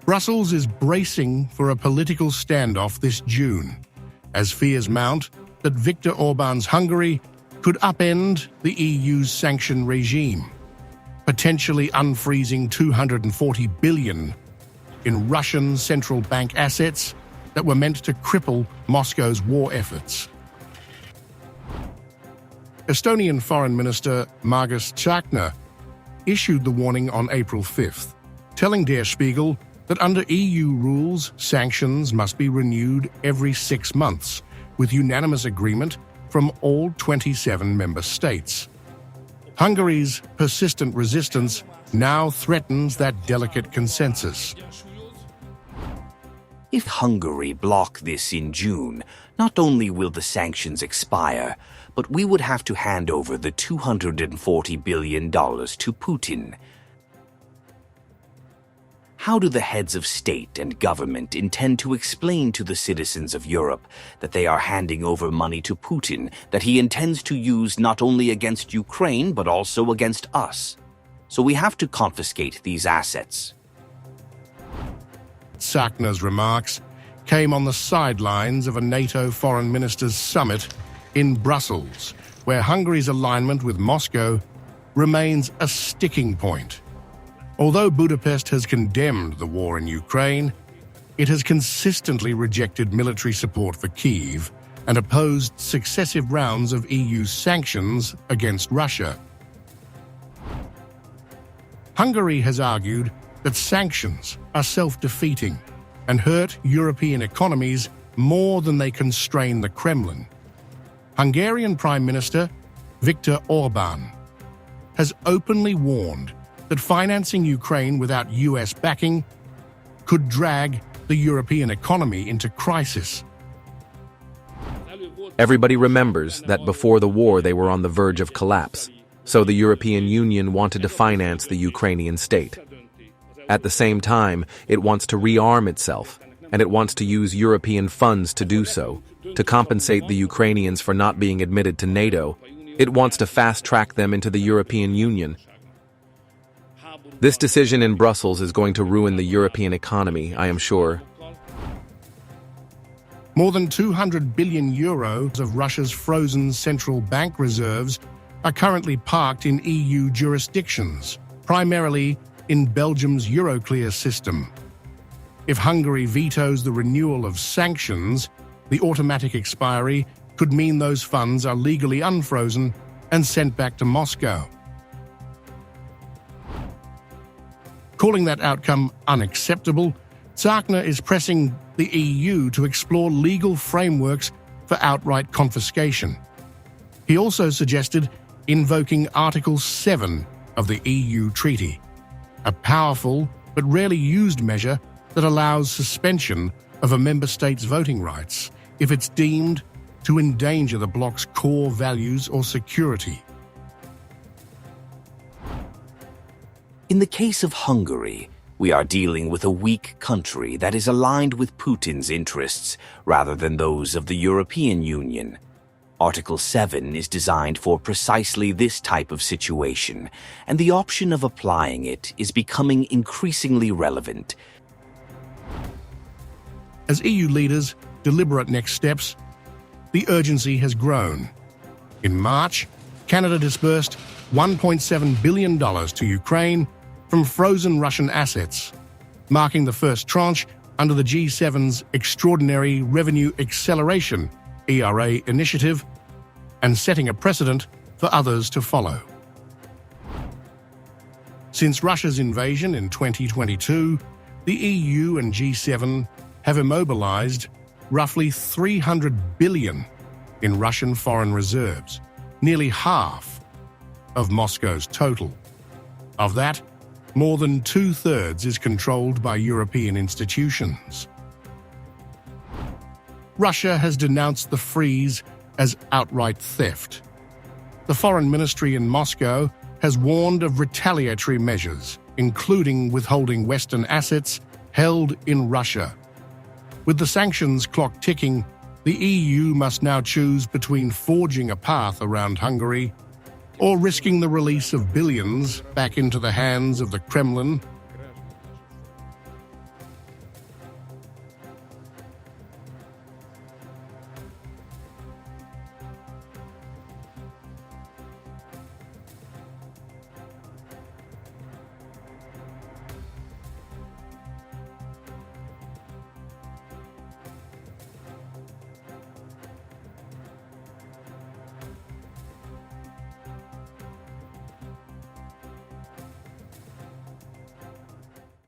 Brussels is bracing for a political standoff this June, as fears mount that Viktor Orbán's Hungary could upend the EU's sanction regime, potentially unfreezing $240 billion in Russian central bank assets that were meant to cripple Moscow's war efforts. Estonian Foreign Minister Margus Tsahkna issued the warning on April 5th, telling Der Spiegel that under EU rules, sanctions must be renewed every 6 months, with unanimous agreement from all 27 member states. Hungary's persistent resistance now threatens that delicate consensus. If Hungary block this in June, not only will the sanctions expire, but we would have to hand over the $240 billion to Putin. How do the heads of state and government intend to explain to the citizens of Europe that they are handing over money to Putin that he intends to use not only against Ukraine but also against us? So we have to confiscate these assets. Tsahkna's remarks came on the sidelines of a NATO foreign ministers' summit in Brussels, where Hungary's alignment with Moscow remains a sticking point. Although Budapest has condemned the war in Ukraine, it has consistently rejected military support for Kyiv and opposed successive rounds of EU sanctions against Russia. Hungary has argued that sanctions are self-defeating and hurt European economies more than they constrain the Kremlin. Hungarian Prime Minister Viktor Orbán has openly warned that financing Ukraine without US backing could drag the European economy into crisis. Everybody remembers that before the war they were on the verge of collapse, so the European Union wanted to finance the Ukrainian state. At the same time, it wants to rearm itself, and it wants to use European funds to do so, to compensate the Ukrainians for not being admitted to NATO. It wants to fast-track them into the European Union. This decision in Brussels is going to ruin the European economy, I am sure. More than 200 billion euros of Russia's frozen central bank reserves are currently parked in EU jurisdictions, primarily in Belgium's Euroclear system. If Hungary vetoes the renewal of sanctions, the automatic expiry could mean those funds are legally unfrozen and sent back to Moscow. Calling that outcome unacceptable, Tsahkna is pressing the EU to explore legal frameworks for outright confiscation. He also suggested invoking Article 7 of the EU treaty, a powerful but rarely used measure that allows suspension of a member state's voting rights if it's deemed to endanger the bloc's core values or security. In the case of Hungary, we are dealing with a weak country that is aligned with Putin's interests rather than those of the European Union. Article 7 is designed for precisely this type of situation, and the option of applying it is becoming increasingly relevant. As EU leaders deliberate next steps, the urgency has grown. In March, Canada disbursed $1.7 billion to Ukraine from frozen Russian assets, marking the first tranche under the G7's Extraordinary Revenue Acceleration (ERA) initiative and setting a precedent for others to follow. Since Russia's invasion in 2022, the EU and G7 have immobilized roughly $300 billion in Russian foreign reserves, nearly half of Moscow's total. Of that, more than 2/3 is controlled by European institutions. Russia has denounced the freeze as outright theft. The Foreign Ministry in Moscow has warned of retaliatory measures, including withholding Western assets held in Russia. With the sanctions clock ticking, the EU must now choose between forging a path around Hungary or risking the release of billions back into the hands of the Kremlin